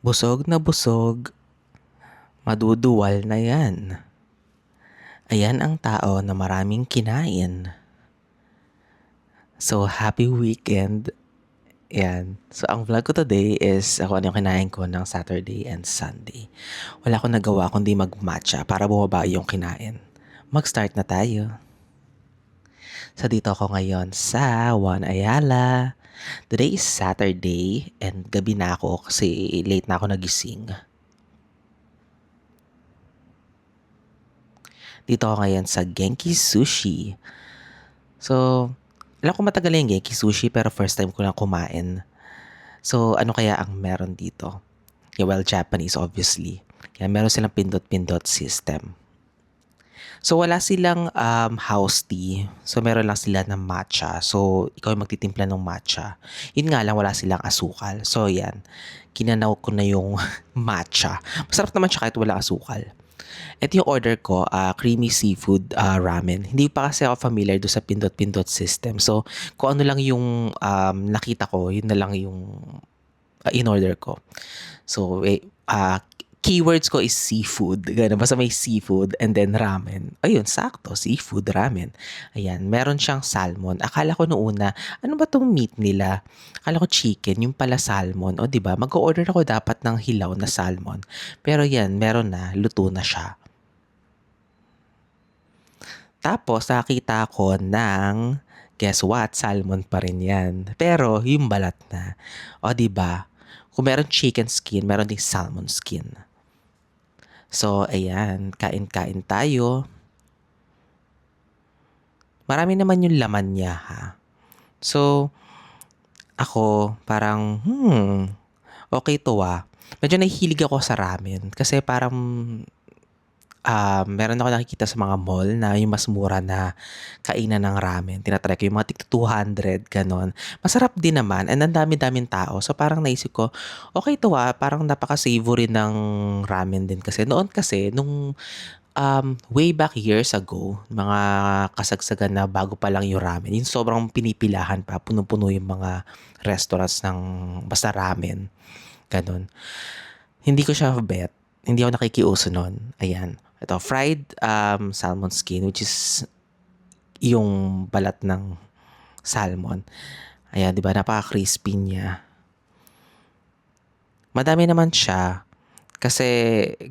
Busog na busog, maduduwal na yan. Ayan ang tao na maraming kinain. So, happy weekend. Yan. So, ang vlog ko today is ako ano yung kinain ko ng Saturday and Sunday. Wala akong nagawa kundi mag-matcha para bumaba yung kinain. Mag-start na tayo. So, dito ako ngayon sa Juan Ayala. Today is Saturday and gabi na ako kasi late na ako nagising. Dito ako ngayon sa Genki Sushi. So, alam ko matagal na yung Genki Sushi pero first time ko lang kumain. So, ano kaya ang meron dito? Yeah, well, Japanese obviously. Kaya meron silang pindot-pindot system. So, wala silang house tea. So, meron lang sila ng matcha. So, ikaw yung magtitimpla ng matcha. Yun nga lang, wala silang asukal. So, yan. Kinanaw ko na yung matcha. Masarap naman siya kahit wala asukal. Ito yung order ko, creamy seafood ramen. Hindi pa kasi ako familiar do sa pindot-pindot system. So, kung ano lang yung nakita ko, yun na lang yung in-order ko. So, keywords ko is seafood. Ganun, basta may seafood and then ramen. Ayun, sakto, seafood ramen. Ayan, meron siyang salmon. Akala ko noong una, ano ba tong meat nila? Akala ko chicken, yung pala salmon. O, di ba? Mag-order ako dapat ng hilaw na salmon. Pero yan, meron na, luto na siya. Tapos nakita ko ng, guess what, salmon pa rin yan. Pero yung balat na. O, di ba? Kung meron chicken skin, meron ding salmon skin. So, ayan, kain-kain tayo. Marami naman yung laman niya, ha? So, ako, parang, okay to Medyo nahihilig ako sa ramen. Kasi parang meron ako nakikita sa mga mall na yung mas mura na kainan ng ramen. Tinatry ko yung mga tig 200, ganon. Masarap din naman and ang dami-daming tao. So parang naisip ko, okay to parang napaka-savory ng ramen din kasi. Noon kasi, nung way back years ago, mga kasagsagan na bago pa lang yung ramen, yung sobrang pinipilahan pa, puno-puno yung mga restaurants ng basta ramen. Ganon. Hindi ko siya bet. Hindi ako nakikiuso nun. Ayan. Ito, fried salmon skin, which is yung balat ng salmon. Ayan, di ba? Napaka-crispy niya. Madami naman siya. Kasi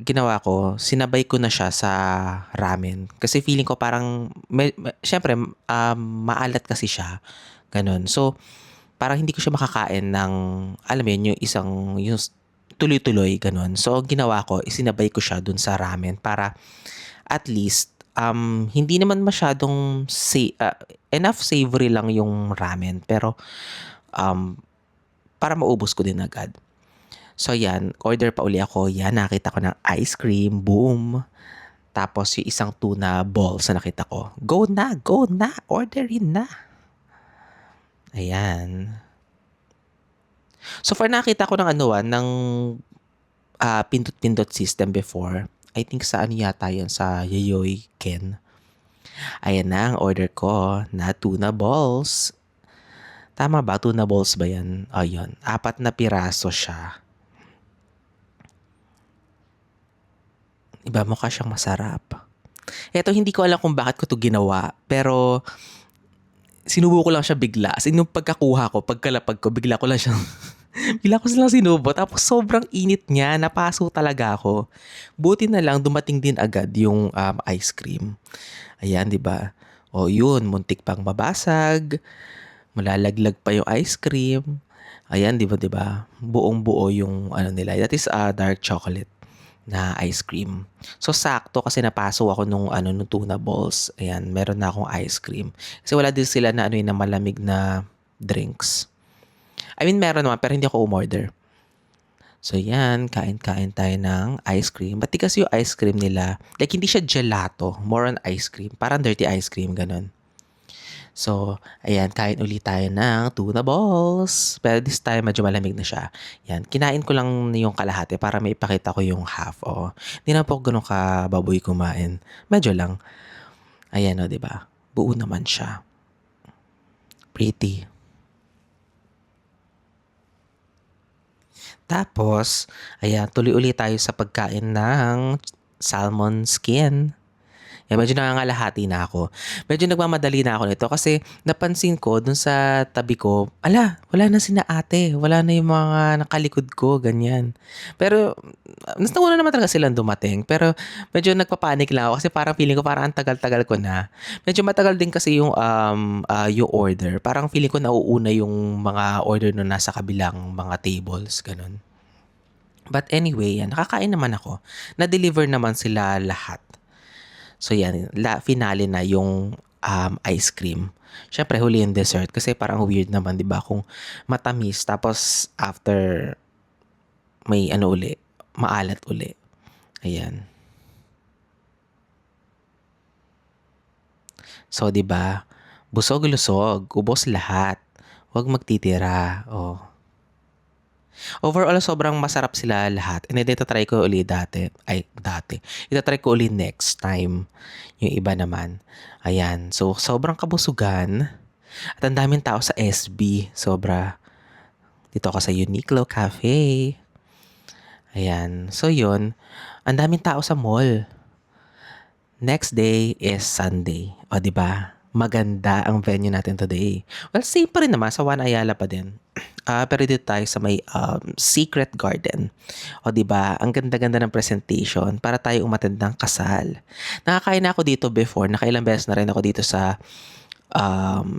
ginawa ko, sinabay ko na siya sa ramen. Kasi feeling ko parang, syempre, maalat kasi siya. Ganon. So, parang hindi ko siya makakain ng, alam mo yun, yung isang, yung tuloy-tuloy, ganon. So, ginawa ko, isinabay ko siya dun sa ramen para at least, hindi naman masyadong enough savory lang yung ramen. Pero, um, para maubos ko din agad. So, yan, order pa uli ako. Yan, nakita ko ng ice cream, boom. Tapos, yung isang tuna balls na nakita ko. Go na, orderin na. Ayan. So far nakita ko ng ng pindot-pindot system before. I think sa ano yata yun, sa Yoyoy Ken. Ayan na ang order ko na tuna balls. Tama ba? Tuna balls ba yan? O yun. 4 na piraso siya. Iba mukha siyang masarap. Ito hindi ko alam kung bakit ko to ginawa. Pero sinubo ko lang siya bigla. As in, yung pagkakuha ko, pagkalapag ko, bigla ko lang siyang bigla ko silang sinubo. Tapos sobrang init niya. Napaso talaga ako. Buti na lang dumating din agad yung ice cream. Ayan, di ba? O yun, muntik pang mabasag. Malalaglag pa yung ice cream. Ayan, di ba, di ba? Buong buo yung ano nila. That is dark chocolate na ice cream. So sakto kasi napaso ako nung tuna balls. Ayan, meron na akong ice cream. Kasi wala din sila na na malamig na drinks. I mean, meron naman pero hindi ako umorder. So yan, kain-kain tayo ng ice cream. Pati kasi yung ice cream nila, like hindi siya gelato, more on ice cream. Parang dirty ice cream, ganun. So, ayan, kain ulit tayo ng tuna balls. Pero this time, medyo malamig na siya. Yan, kinain ko lang yung kalahati para may ipakita ko yung half. O, hindi na po ganun kababoy kumain. Medyo lang. Ayan o, diba? Buo naman siya. Pretty. Tapos, ayan, tuloy ulit tayo sa pagkain ng salmon skin. Medyo nangangalahati na ako. Medyo nagmamadali na ako nito kasi napansin ko dun sa tabi ko, wala na sina ate, wala na yung mga nakalikod ko, ganyan. Pero, nas nauna naman talaga silang dumating. Pero medyo nagpapanik lang ako kasi parang feeling ko parang ang tagal-tagal ko na. Medyo matagal din kasi yung order. Parang feeling ko nauuna yung mga order na nasa kabilang mga tables, ganun. But anyway, yan, nakakain naman ako. Na-deliver naman sila lahat. So yan, finale na yung ice cream. Siyempre, huli yung dessert kasi parang weird naman, di ba? Kung matamis, tapos after may ano uli, maalat uli. Ayan. So, di ba? Busog-lusog, ubos lahat. Huwag magtitira. Oh. Overall, sobrang masarap sila lahat. And then, itatry ko uli dati. Itatry ko uli next time. Yung iba naman. Ayan. So, sobrang kabusugan. At ang daming tao sa SB. Sobra. Dito ako sa Uniqlo Cafe. Ayan. So, yun. Ang daming tao sa mall. Next day is Sunday. O, di ba? Maganda ang venue natin today. Well, same pa rin naman. Sa One Ayala pa din. Pero dito tayo sa may Secret Garden. O, di ba? Ang ganda-ganda ng presentation para tayo umattend ng kasal. Nakakain na ako dito before. Nakailang beses na rin ako dito sa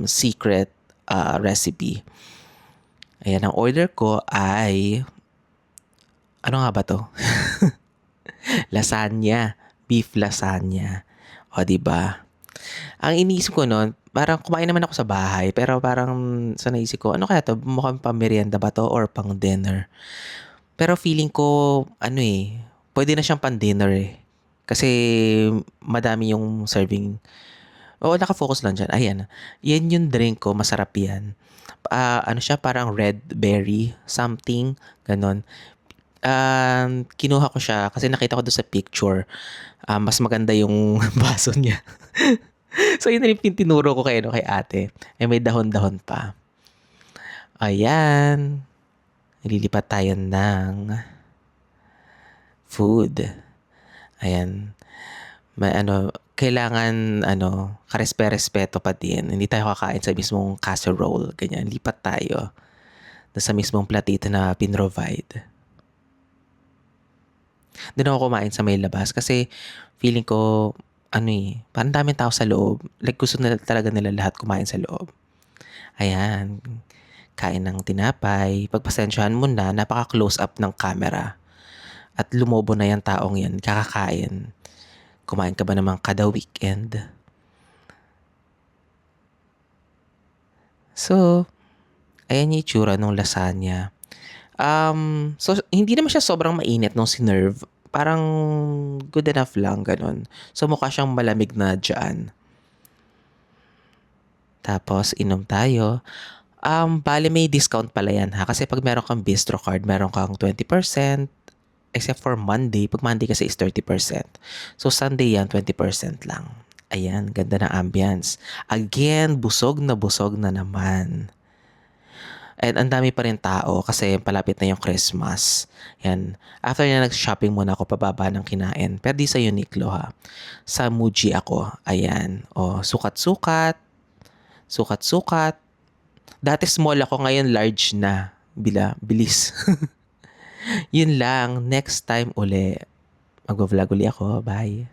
Secret recipe. Ayan, ang order ko ay ano nga ba to? Lasagna. Beef lasagna. O, di ba? Ang iniisip ko noon, parang kumain naman ako sa bahay, pero parang sa naisip ko, ano kaya to? Mukhang pang merienda ba to or pang dinner? Pero feeling ko, pwede na siyang pang dinner eh. Kasi madami yung serving. Oo, nakafocus lang dyan. Ayan. Yan yung drink ko. Masarap yan. Ano siya? Parang red berry something. Ganon. Kinuha ko siya kasi nakita ko doon sa picture. Mas maganda yung baso niya. So, yun na yung tinuro ko kay ate. May dahon-dahon pa. Ayan. Lilipat tayo ng food. Ayan. May kailangan karespe-respeto pa din. Hindi tayo kakain sa mismong casserole. Ganyan. Lipat tayo sa mismong platito na pinrovide. Doon ako kumain sa may labas kasi feeling ko parang daming tao sa loob. Like, gusto nila talaga nila lahat kumain sa loob. Ayan. Kain ng tinapay. Pagpasensyahan mo na, napaka-close up ng camera. At lumobo na yung taong yan. Kakakain. Kumain ka ba naman kada weekend? So, ayan yung itsura ng lasagna. So, hindi naman siya sobrang mainit nung sinerve. Parang good enough lang, ganun. So, mukha siyang malamig na dyan. Tapos, inom tayo. Bale may discount pala yan ha. Kasi pag meron kang bistro card, meron kang 20%. Except for Monday. Pag Monday kasi is 30%. So, Sunday yan, 20% lang. Ayan, ganda ng ambience. Again, busog na naman. And ang dami pa rin tao kasi palapit na yung Christmas. Yan. After na nag-shopping muna ako pababa ng kinain. Pero di sa Uniqlo ha. Sa Muji ako. Ayan. O, sukat-sukat. Sukat-sukat. Dati small ako, ngayon large na. Bilis. Yun lang. Next time uli. Mag-vlog uli ako. Bye.